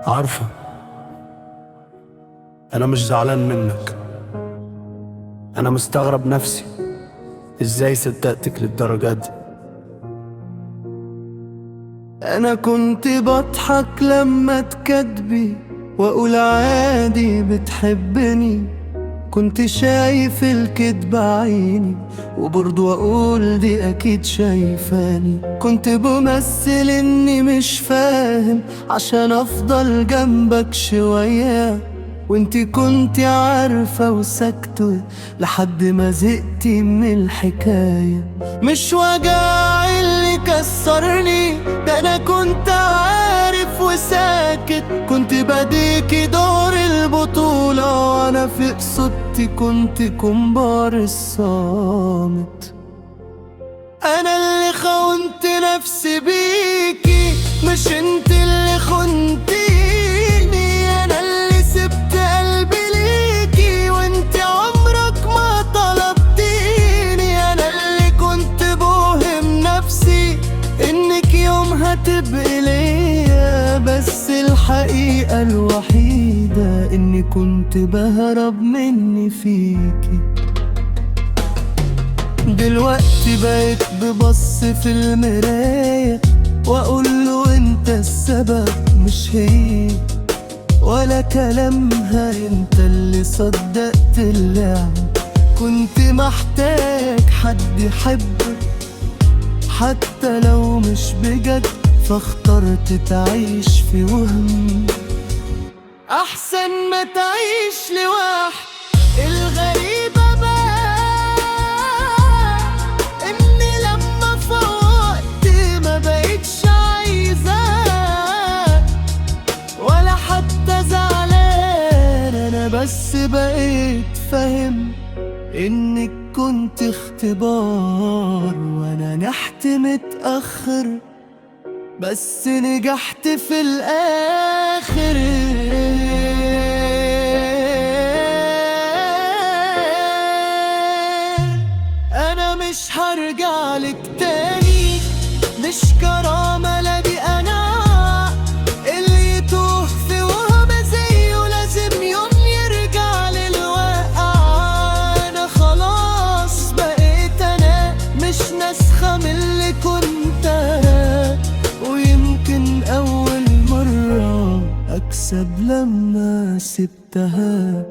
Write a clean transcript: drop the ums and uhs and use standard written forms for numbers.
عارفة، أنا مش زعلان منك. أنا مستغرب نفسي إزاي صدقتك للدرجة دي. أنا كنت بضحك لما تكدبي وأقول عادي بتحبني، كنت شايف الكدب عيني وبرضو أقول دي أكيد شايفاني. كنت بمثل إني مش فاهم عشان أفضل جنبك شوية، وانتي كنتي عارفة وسكتة لحد ما زهقتي من الحكاية. مش وجع اللي كسرني ده، أنا كنت عارف وساكت، كنت بديكي دور البطولة وأنا في قصتي كنت كومبار الصامت. أنا اللي خونت نفسي بيكي، مش انت اللي خنتيني. أنا اللي سبت قلبي ليكي وانت عمرك ما طلبتيني. أنا اللي كنت بوهم نفسي انك يوم هتبقي ليا، بس الحقيقة الوحيدة اني كنت بهرب مني فيكي. دلوقتي بقيت ببص في المراية واقوله انت السبب مش هي، ولا كلامها انت اللي صدقت اللعب. كنت محتاج حد يحبك حتى لو مش بجد، فاخترت تعيش في وهم احسن ما تعيش لوحدك. الغريبة بقى اني لما فوقت ما بقيتش عايزاك ولا حتى زعلان. انا بس بقيت فاهم انك كنت اختبار وانا نحت متأخر، بس نجحت في الاخر. انا مش هرجع لك تاني، مش كرامة لا دي قناعة. اللي يتوه في وهم زيه لازم يوم يرجع للواقع. انا خلاص بقيت انا، مش نسخة من اللي كنت انا، ويمكن اول مرة اكسب لما سبتها.